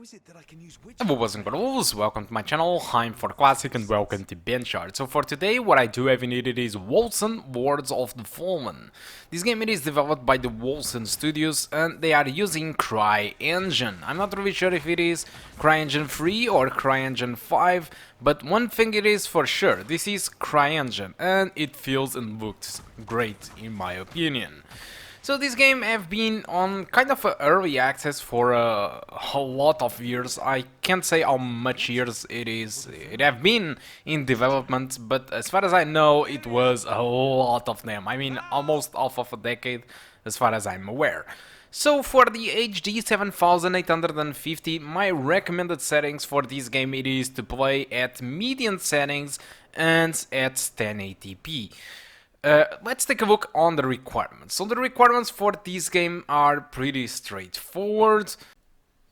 Hello boys and girls, welcome to my channel, I'm for Classic and welcome to BenchART. So for today what I do have needed is Wolcen Wards of the Fallen. This game it is developed by the Wolcen Studios and they are using CryEngine. I'm not really sure if it is CryEngine 3 or CryEngine 5, but one thing it is for sure, this is CryEngine and it feels and looks great in my opinion. So this game have been on kind of a early access for a lot of years. I can't say how much years it is. It have been in development, but as far as I know, it was a lot of them. I mean, almost half of a decade, as far as I'm aware. So for the HD 7850, my recommended settings for this game it is to play at medium settings and at 1080p. Let's take a look on the requirements. So the requirements for this game are pretty straightforward.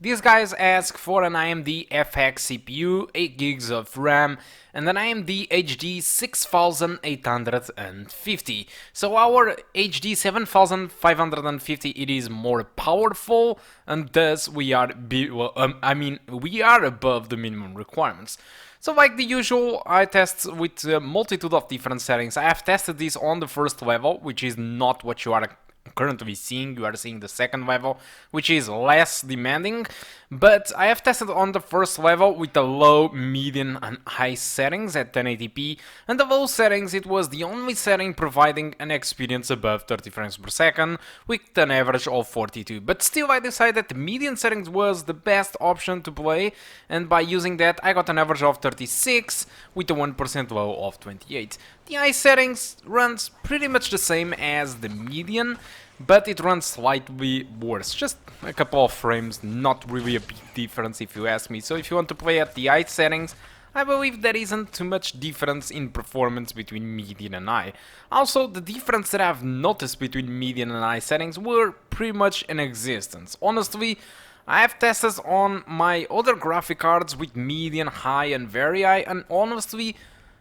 These guys ask for an AMD FX CPU, 8 gigs of RAM, and an AMD HD 6850. So our HD 7550 it is more powerful, and thus we are we are above the minimum requirements. So like the usual, I test with a multitude of different settings. I have tested this on the first level, which is not what you are currently seeing. You are seeing the second level, which is less demanding, but I have tested on the first level with the low, medium and high settings at 1080p, and the low settings it was the only setting providing an experience above 30 frames per second with an average of 42, but still I decided that the medium settings was the best option to play, and by using that I got an average of 36 with a 1% low of 28. The high settings runs pretty much the same as the median, but it runs slightly worse, just a couple of frames, not really a big difference if you ask me. So if you want to play at the high settings, I believe there isn't too much difference in performance between median and high. Also, the difference that I've noticed between median and high settings were pretty much in existence. Honestly, I have tested on my other graphic cards with median, high and very high, and honestly,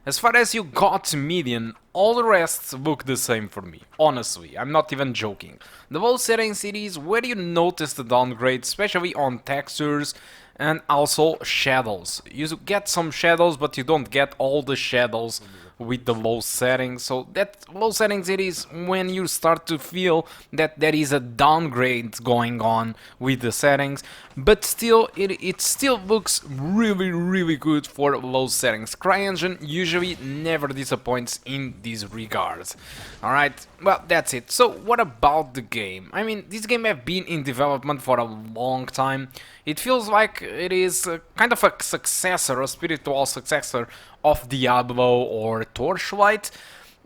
as far as you got to median, all the rest look the same for me. Honestly, I'm not even joking. The low settings it is where you notice the downgrade, especially on textures and also shadows. You get some shadows, but you don't get all the shadows with the low settings. So that low settings it is when you start to feel that there is a downgrade going on with the settings, but still it still looks really good for low settings. CryEngine usually never disappoints in these regards. Alright, well that's it. So what about the game? I mean, this game have been in development for a long time. It feels like it is kind of a successor, a spiritual successor of Diablo or Torchlight,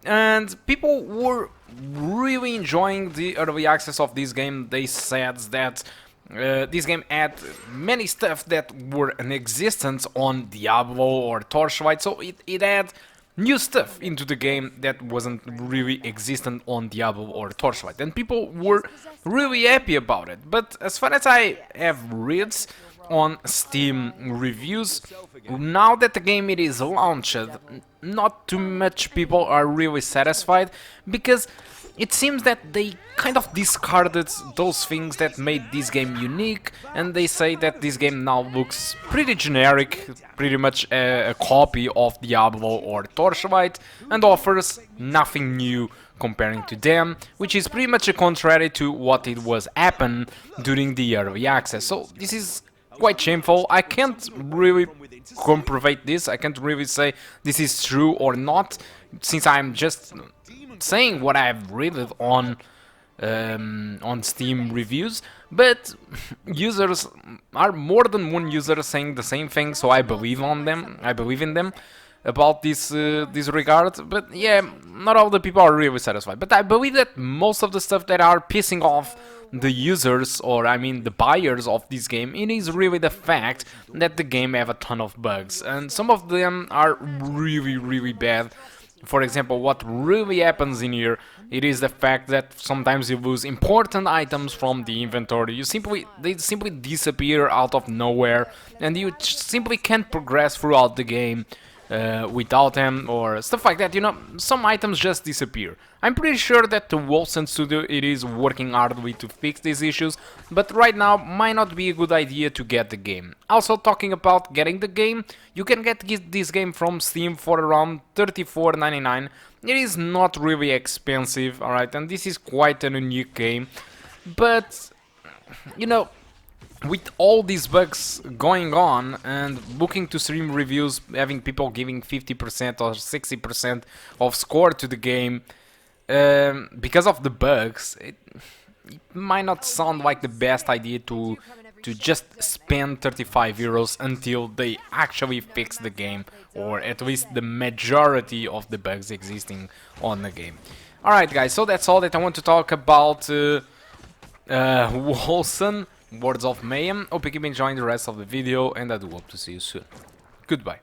and people were really enjoying the early access of this game. They said that this game had many stuff that were in existence on Diablo or Torchlight, so it had new stuff into the game that wasn't really existent on Diablo or Torchlight, and people were really happy about it. But as far as I have read on Steam reviews, now that the game it is launched, not too much people are really satisfied, because it seems that they kind of discarded those things that made this game unique, and they say that this game now looks pretty generic, pretty much a copy of Diablo or Torchlight, and offers nothing new comparing to them, which is pretty much contrary to what it was happened during the early access. So this is quite shameful. I can't really comprove this, I can't really say this is true or not, since I'm just saying what I've read on Steam reviews, but users are more than one user saying the same thing, so I believe in them about this regard. But yeah, not all the people are really satisfied, but I believe that most of the stuff that are pissing off the users, or I mean the buyers of this game, it is really the fact that the game have a ton of bugs, and some of them are really bad. For example, what really happens in here, it is the fact that sometimes you lose important items from the inventory. They simply disappear out of nowhere, and you simply can't progress throughout the game without them or stuff like that. You know, some items just disappear. I'm pretty sure that the Wolcen studio it is working hardly to fix these issues, but right now might not be a good idea to get the game. Also, talking about getting the game, you can get this game from Steam for around $34.99. It is not really expensive, alright, and this is quite an unique game, but you know, with all these bugs going on and looking to stream reviews, having people giving 50% or 60% of score to the game, because of the bugs, it might not sound like the best idea to just spend 35 euros until they actually fix the game, or at least the majority of the bugs existing on the game. Alright guys, so that's all that I want to talk about Wolcen, Words of Mayhem. Hope you keep enjoying the rest of the video, and I do hope to see you soon. Goodbye.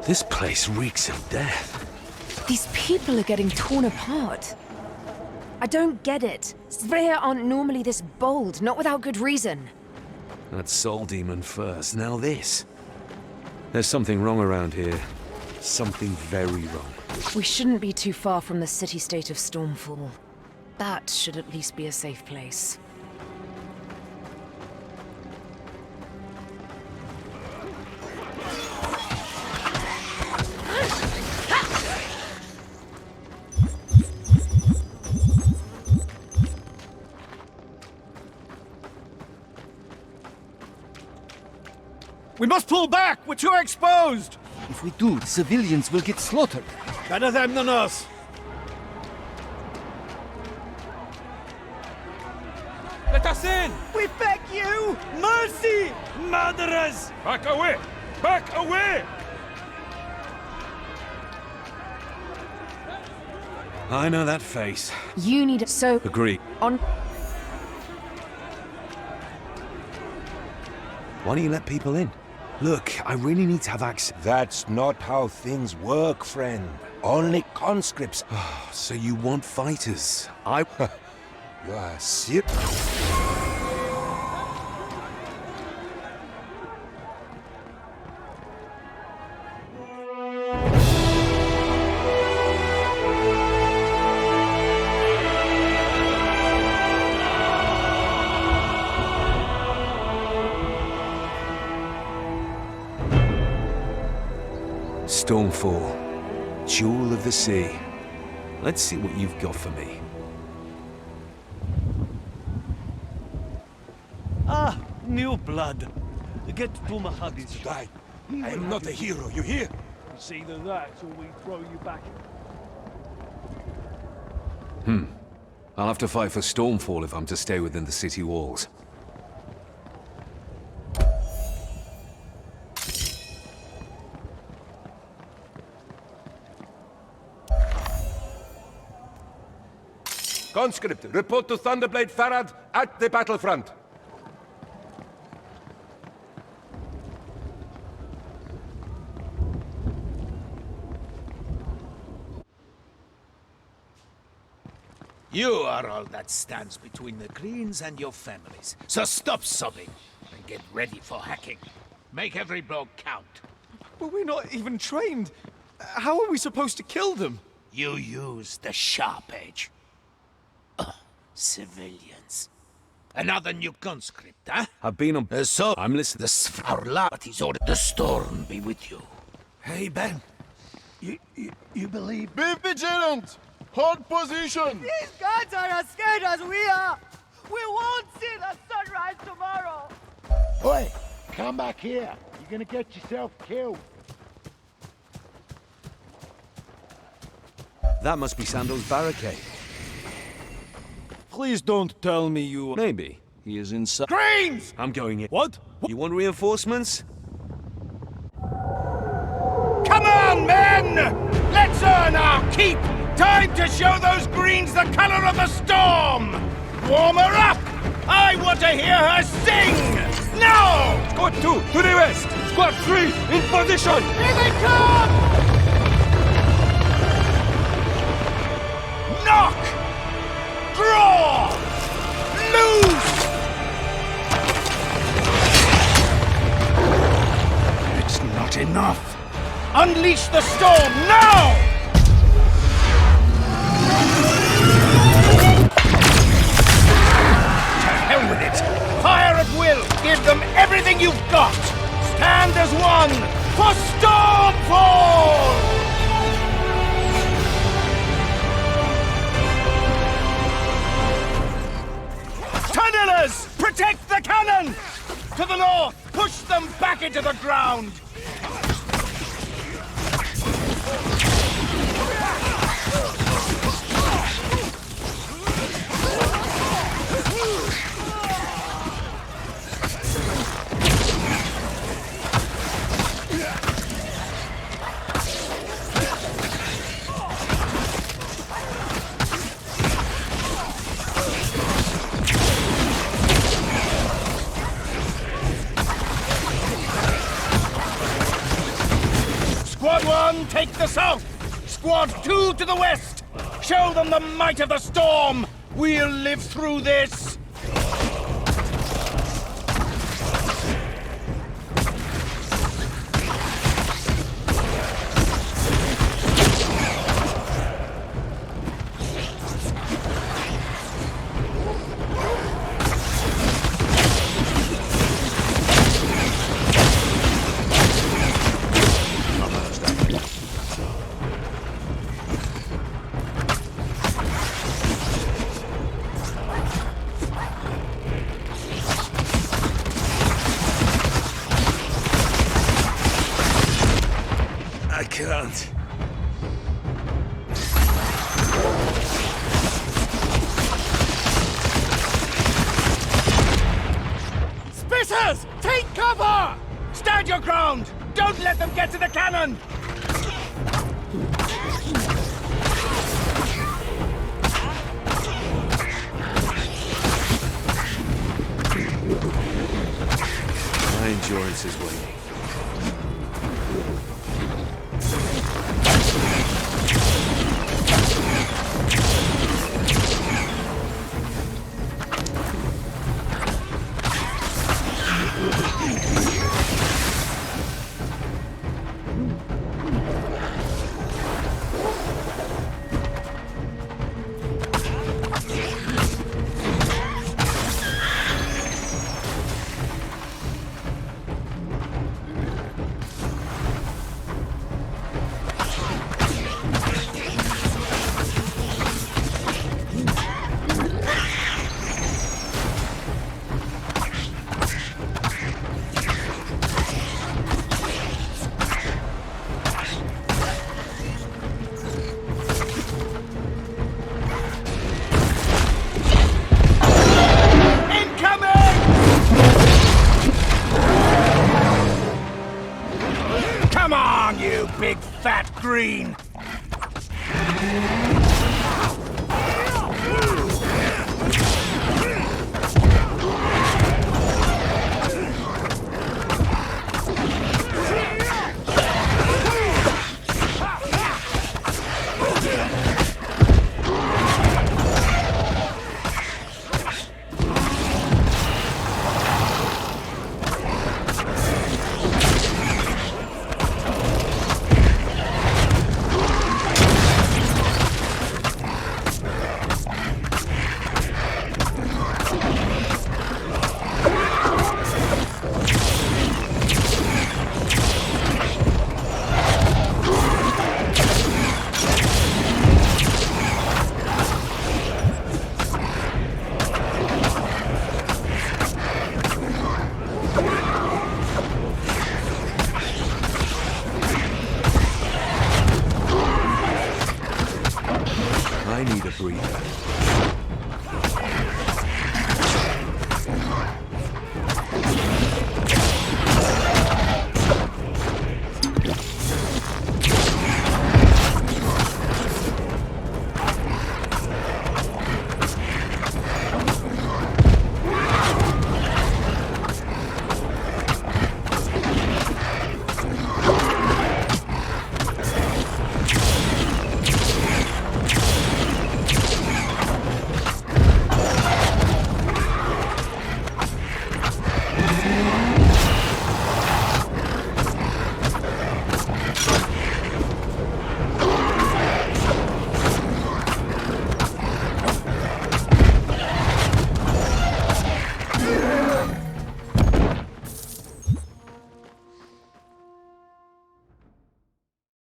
This place reeks of death. These people are getting torn apart. I don't get it. Svea aren't normally this bold, not without good reason. That soul demon first, now this. There's something wrong around here. Something very wrong. We shouldn't be too far from the city-state of Stormfall. That should at least be a safe place. We must pull back! We're too exposed! If we do, the civilians will get slaughtered. Better them than us! Let us in! We beg you! Mercy! Murderers! Back away! Back away! I know that face. You need so Agree. on. Why don't you let people in? Look, I really need to have access. That's not how things work, friend. Only conscripts. So you want fighters? You are serious? Stormfall, Jewel of the Sea. Let's see what you've got for me. Ah, new blood. Get Bumahadi's Die. I am not a hero, you hear? It's either that or we throw you back. I'll have to fight for Stormfall if I'm to stay within the city walls. Conscript, report to Thunderblade Farad at the battlefront. You are all that stands between the Greens and your families. So stop sobbing and get ready for hacking. Make every blow count. But we're not even trained. How are we supposed to kill them? You use the sharp edge. Civilians. Another new conscript, huh? I've been on... So, I'm listening. the Svarla, but he's ordered the storm be with you. Hey, Ben. You believe... Be vigilant! Hold position! These guys are as scared as we are! We won't see the sunrise tomorrow! Oi, come back here. You're gonna get yourself killed. That must be Sandal's barricade. Please don't tell me you... Maybe. He is inside. Greens! I'm going in. What? You want reinforcements? Come on, men! Let's earn our keep! Time to show those Greens the color of the storm! Warm her up! I want to hear her sing! Now! Squad 2, to the west! Squad 3, in position! Here they come! Unleash the storm now! To hell with it! Fire at will! Give them everything you've got! Stand as one for Stormfall! Tunnelers! Protect the cannon! To the north! Push them back into the ground! Squad 1, take the south! Squad 2 to the west! Show them the might of the storm! We'll live through this! I can't. Spitters! Take cover! Stand your ground! Don't let them get to the cannon! My endurance is waning. Come on, you big fat green! I need a breather.